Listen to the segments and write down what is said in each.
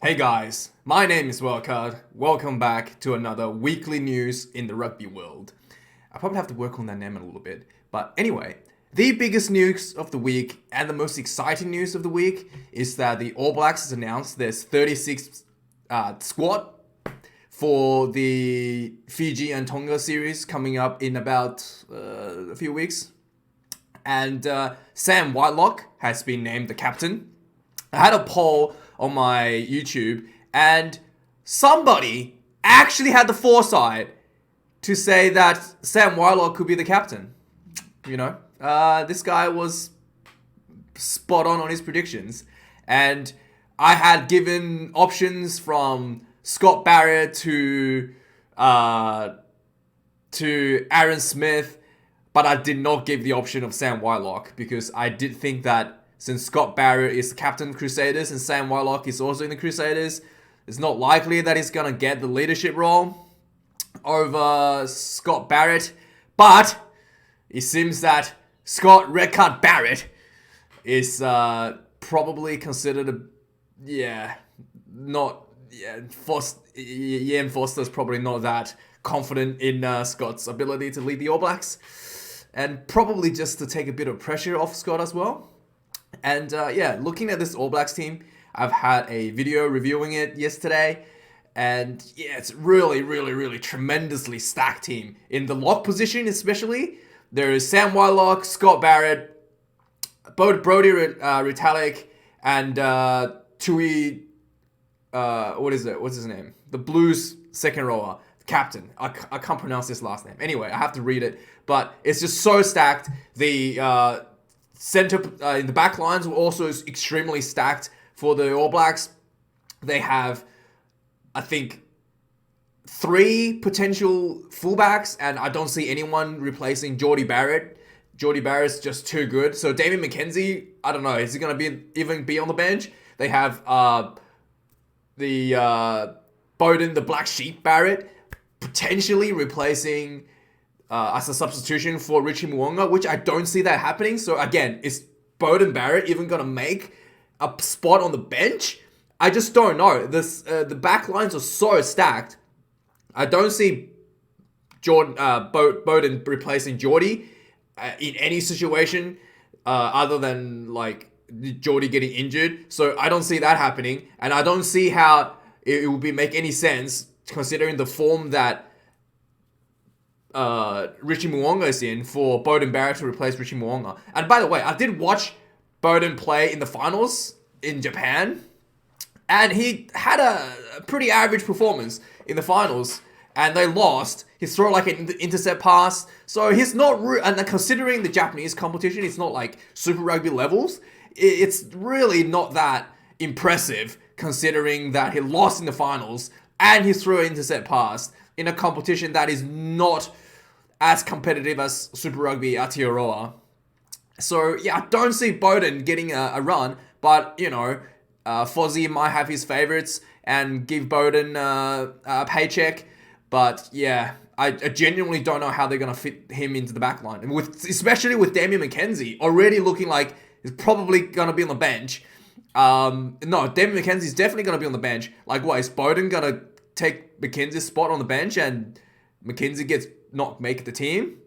Hey guys, my name is Wildkard. Welcome back to another weekly news in the rugby world. I probably have to work on that name a little bit. But anyway, the biggest news of the week and the most exciting news of the week is that the All Blacks has announced there's 36 squad for the Fiji and Tonga series coming up in about a few weeks. And Sam Whitelock has been named the captain. I had a poll on my YouTube, and somebody actually had the foresight to say that Sam Whitelock could be the captain. This guy was spot on his predictions, and I had given options from Scott Barrett to Aaron Smith, but I did not give the option of Sam Whitelock because I did think that since Scott Barrett is the captain of Crusaders and Sam Whitelock is also in the Crusaders, it's not likely that he's going to get the leadership role over Scott Barrett. But it seems that Scott Redcard Barrett is probably considered Ian Foster's probably not that confident in Scott's ability to lead the All Blacks. And probably just to take a bit of pressure off Scott as well. And looking at this All Blacks team, I've had a video reviewing it yesterday. And yeah, it's really tremendously stacked team. In the lock position especially, there is Sam Whitelock, Scott Barrett, Brody Retallick, and Tui, what's his name? The Blues second rower, captain. I can't pronounce his last name. Anyway, I have to read it. But it's just so stacked. The center in the back lines were also extremely stacked for the All Blacks. They have, I think, 3 potential fullbacks, and I don't see anyone replacing Jordie Barrett. Jordie Barrett's just too good. So Damian McKenzie, I don't know, is he going to even be on the bench? They have Bowden, the Black Sheep Barrett, potentially replacing as a substitution for Richie Mo'unga, which I don't see that happening. So again, is Bowden Barrett even going to make a spot on the bench? I just don't know. The back lines are so stacked. I don't see Bowden replacing Jordie in any situation other than like Jordie getting injured. So I don't see that happening, and I don't see how it would make any sense considering the form that Richie Mo'unga is in for Bowden Barrett to replace Richie Mo'unga. And by the way, I did watch Bowden play in the finals in Japan, and he had a pretty average performance in the finals, and they lost. He threw like an intercept pass, so he's not and considering the Japanese competition, it's not like Super Rugby levels. It's really not that impressive considering that he lost in the finals and he threw an intercept pass in a competition that is not as competitive as Super Rugby Aotearoa. So yeah, I don't see Bowden getting a run, but Fozzie might have his favourites and give Bowden a paycheck. But yeah, I genuinely don't know how they're going to fit him into the back line. And especially with Damian McKenzie already looking like he's probably going to be on the bench. No, Damian McKenzie's definitely going to be on the bench. Like what, is Bowden going to take McKenzie's spot on the bench and McKenzie gets not make the team?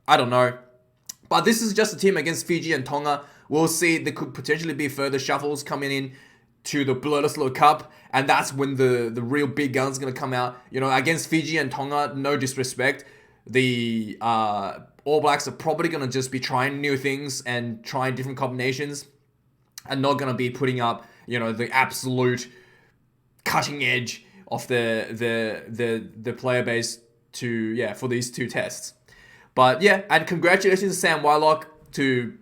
I don't know. But this is just a team against Fiji and Tonga. We'll see. There could potentially be further shuffles coming in to the Bledisloe Cup, and that's when the real big guns going to come out. Against Fiji and Tonga, no disrespect, the All Blacks are probably going to just be trying new things and trying different combinations and not going to be putting up, the absolute cutting edge of the player base for these 2 tests. But yeah, and congratulations to Sam Whitelock to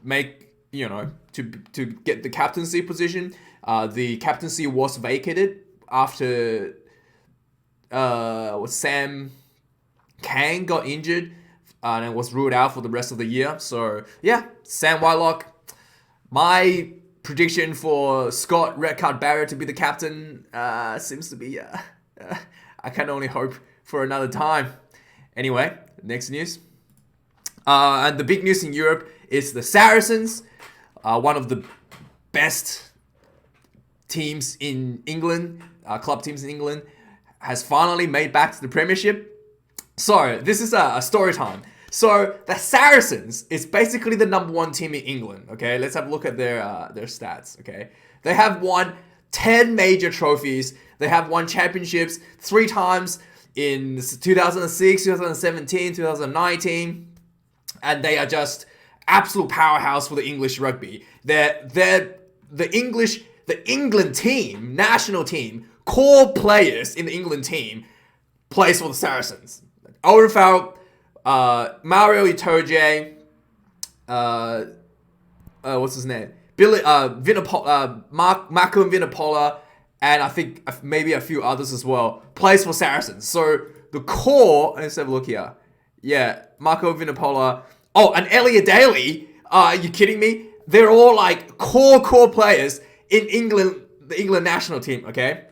make, to get the captaincy position. The captaincy was vacated after Sam Kang got injured and was ruled out for the rest of the year. So yeah, Sam Whitelock. My prediction for Scott Redcard Barrett to be the captain seems to be I can only hope for another time. Anyway, next news. And the big news in Europe is the Saracens, one of the best teams in England, club teams in England, has finally made back to the Premiership. So this is a story time. So the Saracens is basically the number 1 team in England. Okay, let's have a look at their stats. Okay, they have won 10 major trophies. They have won championships 3 times in 2006, 2017, 2019, and they are just absolute powerhouse for the English rugby. They're the England team, national team, core players in the England team plays for the Saracens. Owen Farrell, Mario Itoje, what's his name? Billy, Marco Vinopola, and I think maybe a few others as well, plays for Saracens. So the core, let's have a look here. Yeah, Marco Vinopola. Oh, and Elliot Daly. Are you kidding me? They're all like core players in England, the England national team, okay?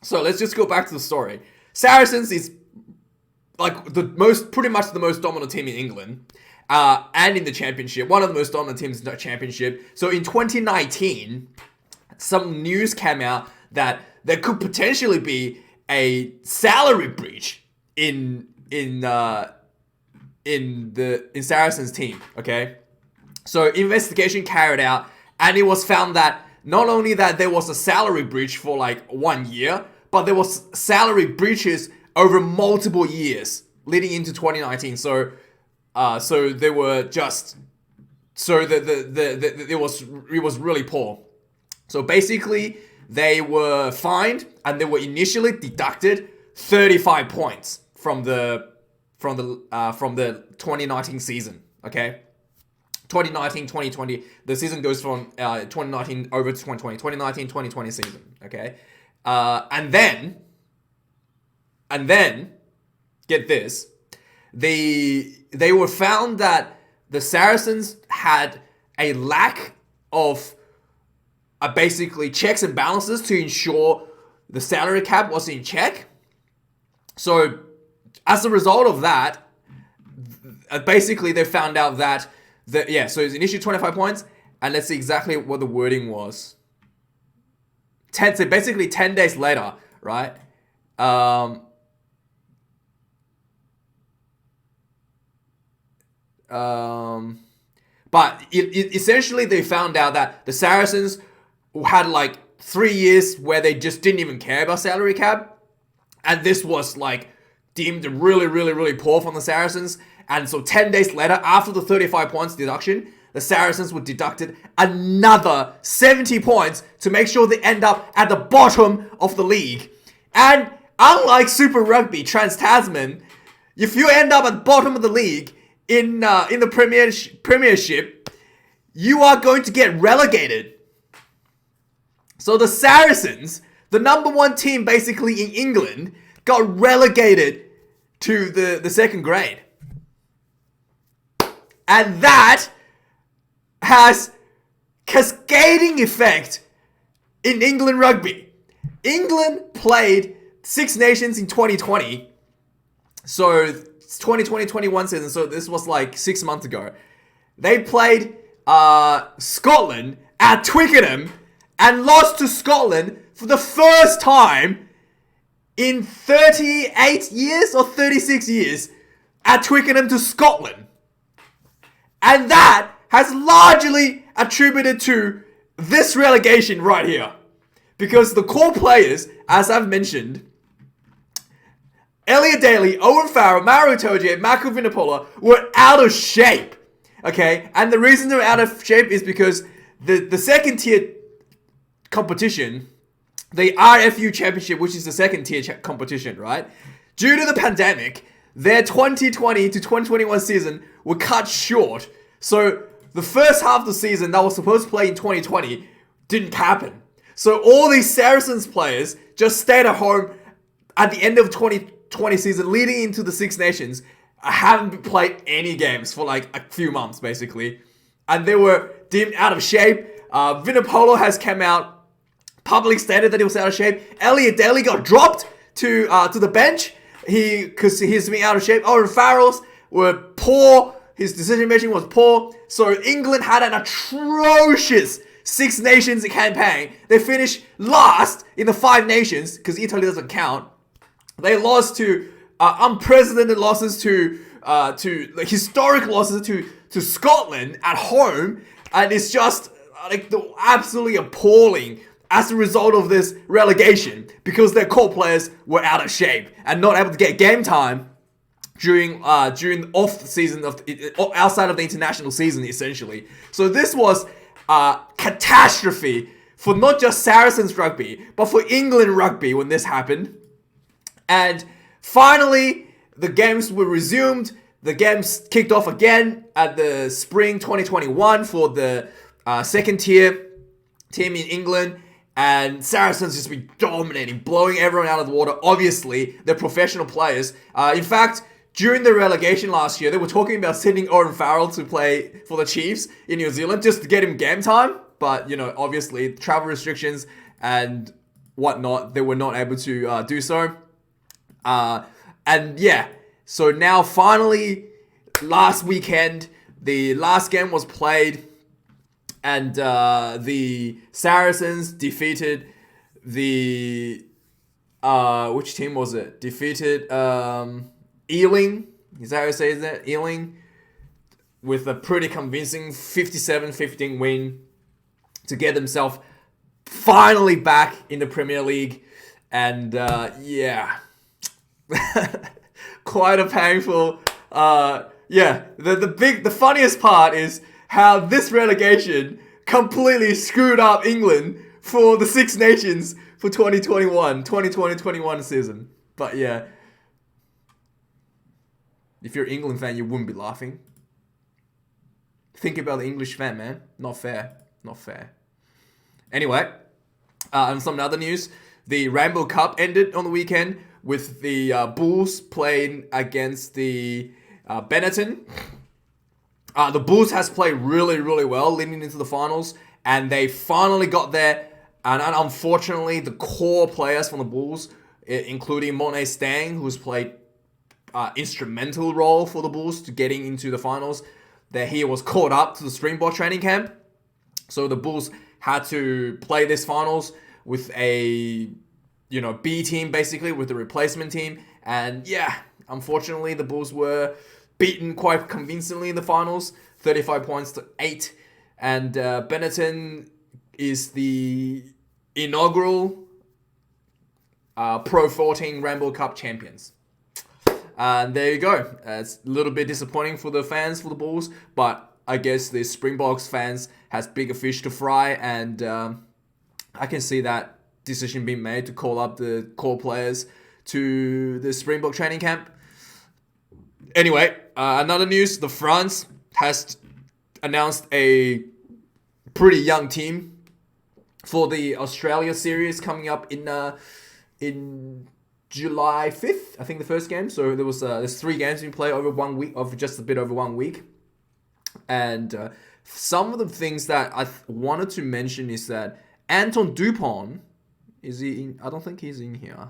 So let's just go back to the story. Saracens is like pretty much the most dominant team in England, and in the championship, one of the most dominant teams in the championship. So in 2019, some news came out that there could potentially be a salary breach in Saracens team. Okay, so investigation carried out, and it was found that not only that there was a salary breach for like 1 year, but there was salary breaches over multiple years leading into 2019. So they were just it was really poor. So basically, they were fined and they were initially deducted 35 points from the 2019 season. Okay, 2019, 2020. The season goes from 2019 over to 2020. 2019, 2020 season. Okay, and then get this, they were found that the Saracens had a lack of basically checks and balances to ensure the salary cap was in check. So as a result of that, basically they found out that so it's initially 25 points, and let's see exactly what the wording was. So basically 10 days later, right? But essentially they found out that the Saracens had like 3 years where they just didn't even care about salary cap, and this was like deemed really, really, really poor from the Saracens. And so 10 days later, after the 35 points deduction, the Saracens were deducted another 70 points to make sure they end up at the bottom of the league. And unlike Super Rugby, Trans-Tasman, if you end up at the bottom of the league in the Premiership, you are going to get relegated. So the Saracens, the number 1 team basically in England, got relegated to the second grade. And that has cascading effect in England rugby. England played Six Nations in 2020. So 2020-21 season, so this was like 6 months ago. They played Scotland at Twickenham and lost to Scotland for the first time in 38 years or 36 years at Twickenham to Scotland. And that has largely attributed to this relegation right here. Because the core players, as I've mentioned, Elliot Daly, Owen Farrell, Mario Itoje, Marco Vinopola were out of shape. Okay? And the reason they're out of shape is because the second tier competition, the RFU Championship, which is the second tier competition, right? Due to the pandemic, their 2020 to 2021 season were cut short. So the first half of the season that was supposed to play in 2020 didn't happen. So all these Saracens players just stayed at home at the end of 2020 season, leading into the Six Nations. I haven't played any games for like a few months, basically. And they were deemed out of shape. Vinopola has come out, publicly stated that he was out of shape. Elliot Daly got dropped to the bench because he's been out of shape. Owen Farrell's were poor. His decision making was poor. So England had an atrocious Six Nations campaign. They finished last in the Five Nations, because Italy doesn't count. They lost to unprecedented losses to historic losses to Scotland at home, and it's just absolutely appalling as a result of this relegation, because their core players were out of shape and not able to get game time during off season outside of the international season, essentially. So this was a catastrophe for not just Saracens rugby, but for England rugby when this happened. And finally, the games were resumed. The games kicked off again at the spring 2021 for the second tier team in England. And Saracens just been dominating, blowing everyone out of the water. Obviously, they're professional players. In fact, during the relegation last year, they were talking about sending Owen Farrell to play for the Chiefs in New Zealand just to get him game time. But, obviously, travel restrictions and whatnot, they were not able to do so. So now finally, last weekend, the last game was played, and the Saracens defeated the which team was it? Defeated Ealing. Is that how you say that? Ealing, with a pretty convincing 57-15 win to get themselves finally back in the Premier League, and quite a painful. The funniest part is how this relegation completely screwed up England for the Six Nations for 2020-21 season. But yeah, if you're an England fan, you wouldn't be laughing. Think about the English fan, man. Not fair. Anyway, and some other news. The Rainbow Cup ended on the weekend with the Bulls playing against the Benetton. The Bulls has played really, really well leading into the finals, and they finally got there. And unfortunately, the core players from the Bulls, including Monet Stang, who's played instrumental role for the Bulls to getting into the finals, that he was caught up to the Springbok training camp. So the Bulls had to play this finals with a B team, basically, with the replacement team. And unfortunately, the Bulls were beaten quite convincingly in the finals, 35 points to 8. And Benetton is the inaugural Pro 14 Rainbow Cup champions. And there you go. It's a little bit disappointing for the fans, for the Bulls, but I guess the Springboks fans has bigger fish to fry, and I can see that decision being made to call up the core players to the Springbok training camp. Anyway, another news, the France has announced a pretty young team for the Australia series coming up in July 5th, I think the first game. So there's 3 games being played over 1 week, of just a bit over 1 week. And some of the things that I wanted to mention is that Anton Dupont, is he in? I don't think he's in here.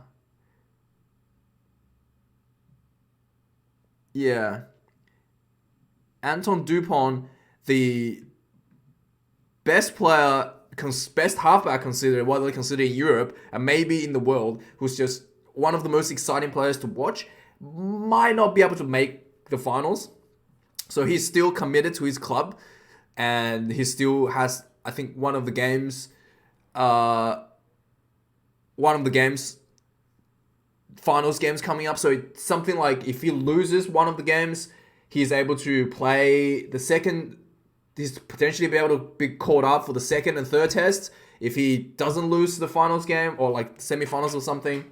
Yeah. Anton Dupont, the best player, best halfback considered, widely considered in Europe, and maybe in the world, who's just one of the most exciting players to watch, might not be able to make the finals. So he's still committed to his club, and he still has, I think, one of the games, finals games coming up. So it's something like if he loses one of the games, he's able to play the second. He's potentially be able to be called up for the second and third tests. If he doesn't lose the finals game or like semi-finals or something,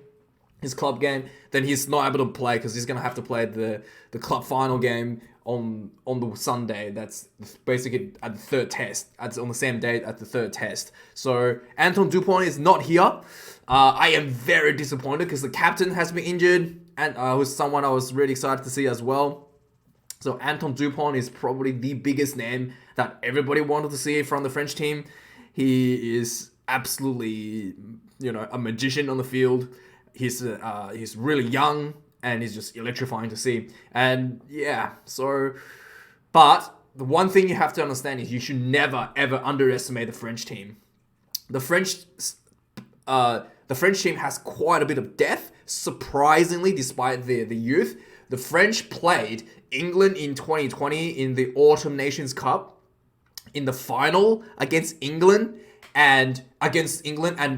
his club game, then he's not able to play because he's going to have to play the club final game on the Sunday. That's basically at the third test. It's on the same day at the third test. So Anton Dupont is not here. I am very disappointed because the captain has been injured, and was someone I was really excited to see as well. So Anton Dupont is probably the biggest name that everybody wanted to see from the French team. He is absolutely, a magician on the field. He's really young, and he's just electrifying to see. And but the one thing you have to understand is you should never, ever underestimate the French team. The French team has quite a bit of depth, surprisingly, despite the youth. The French played England in 2020 in the Autumn Nations Cup in the final against England, and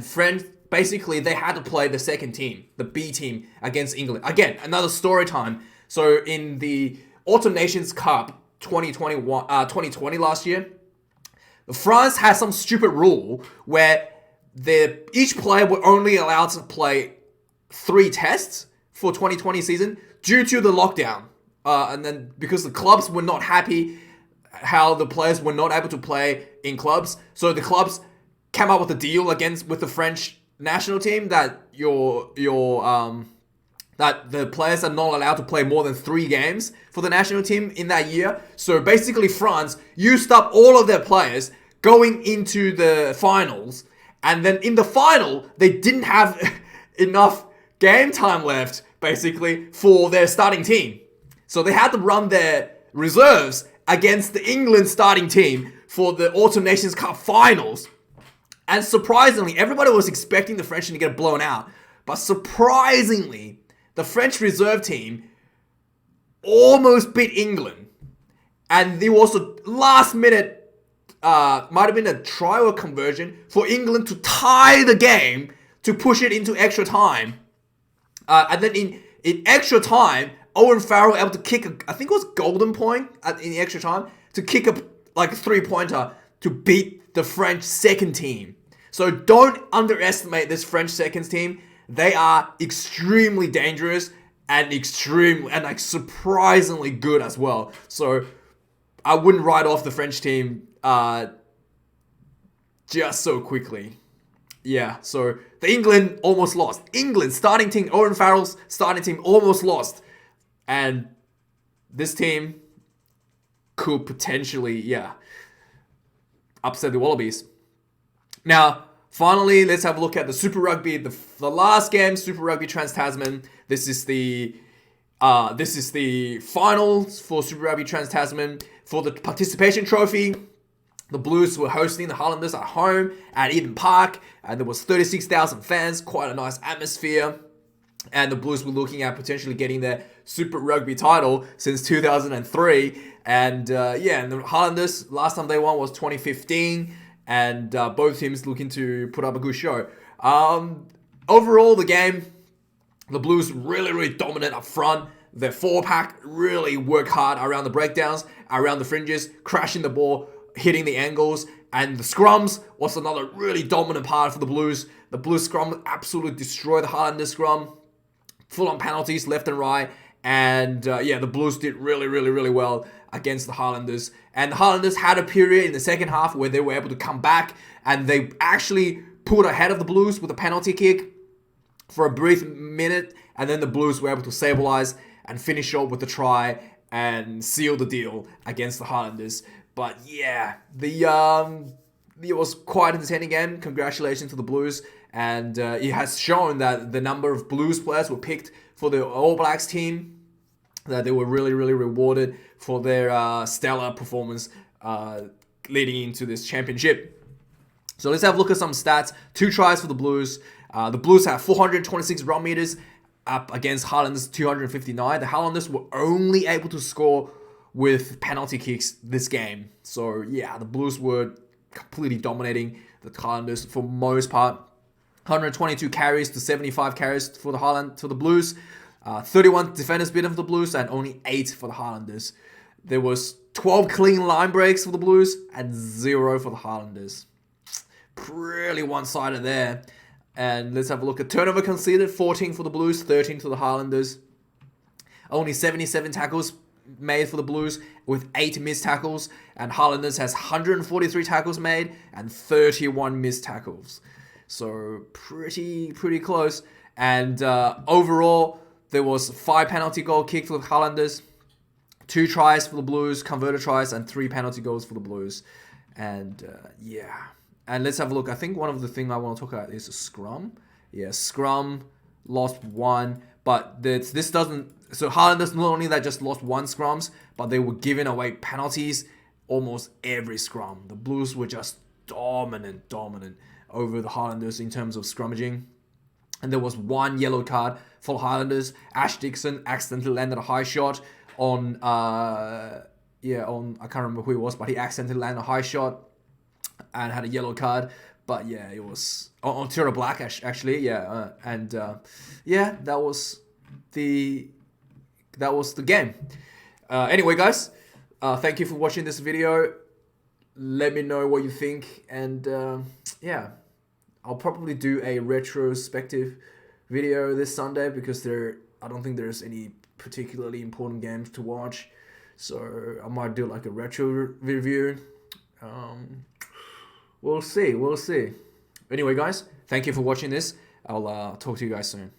French, basically they had to play the second team, the B team, against England. Again, another story time. So in the Autumn Nations Cup 2020 last year, France had some stupid rule where each player were only allowed to play 3 tests for 2020 season due to the lockdown. And then because the clubs were not happy how the players were not able to play in clubs, so the clubs came up with a deal with the French national team that that the players are not allowed to play more than 3 games for the national team in that year. So basically France used up all of their players going into the finals, and then in the final they didn't have enough game time left basically for their starting team. So they had to run their reserves against the England starting team for the Autumn Nations Cup finals. And surprisingly, everybody was expecting the French to get blown out. But surprisingly, the French reserve team almost beat England. And there was a last minute, might have been a try or conversion for England to tie the game to push it into extra time. And then in extra time, Owen Farrell able to kick I think it was golden point in the extra time, to kick a 3-pointer to beat the French second team. So don't underestimate this French seconds team. They are extremely dangerous and surprisingly good as well. So I wouldn't write off the French team just so quickly. Yeah, so the England almost lost. England starting team, Owen Farrell's starting team almost lost. And this team could potentially, upset the Wallabies. Now, finally, let's have a look at the Super Rugby, the last game, Super Rugby Trans-Tasman. This is the finals for Super Rugby Trans-Tasman for the participation trophy. The Blues were hosting the Highlanders at home at Eden Park, and there was 36,000 fans, quite a nice atmosphere. And the Blues were looking at potentially getting their Super Rugby title since 2003. And and the Highlanders, last time they won was 2015. And both teams looking to put up a good show. Overall, the game, the Blues really, really dominant up front. Their 4-pack really worked hard around the breakdowns, around the fringes, crashing the ball, hitting the angles. And the scrums was another really dominant part for the Blues. The Blues scrum absolutely destroyed the Highlanders scrum. Full-on penalties left and right. And the Blues did really, really, really well against the Highlanders. And the Highlanders had a period in the second half where they were able to come back, and they actually pulled ahead of the Blues with a penalty kick for a brief minute, and then the Blues were able to stabilize and finish off with the try and seal the deal against the Highlanders. But yeah, it was quite an entertaining game. Congratulations to the Blues. And it has shown that the number of Blues players were picked for the All Blacks team, that they were really, really rewarded for their stellar performance leading into this championship. So let's have a look at some stats. 2 tries for the Blues. The Blues have 426 run meters up against Highlanders 259. The Highlanders were only able to score with penalty kicks this game. So yeah, the Blues were completely dominating the Highlanders for most part. 122 carries to 75 carries for the Blues. 31 defenders beaten for the Blues and only 8 for the Highlanders. There was 12 clean line breaks for the Blues and 0 for the Highlanders. Pretty one-sided there. And let's have a look at turnover conceded. 14 for the Blues, 13 for the Highlanders. Only 77 tackles made for the Blues with 8 missed tackles. And Highlanders has 143 tackles made and 31 missed tackles. So pretty close. And overall, there was 5 penalty goal kicked for the Highlanders, 2 tries for the Blues, converted tries, and 3 penalty goals for the Blues. And and let's have a look. I think one of the things I want to talk about is a scrum. Yeah, scrum lost 1, but this doesn't. So Highlanders not only that just lost 1 scrums, but they were giving away penalties almost every scrum. The Blues were just dominant over the Highlanders in terms of scrummaging. And there was one yellow card for Highlanders. Ash Dixon accidentally landed a high shot on, I can't remember who it was, but he accidentally landed a high shot and had a yellow card. But yeah, it was on Tira Black actually, yeah, that was the game. Anyway, guys, thank you for watching this video. Let me know what you think, and I'll probably do a retrospective video this Sunday because I don't think there's any particularly important games to watch, so I might do like a retro review. We'll see. Anyway, guys, thank you for watching this. I'll talk to you guys soon.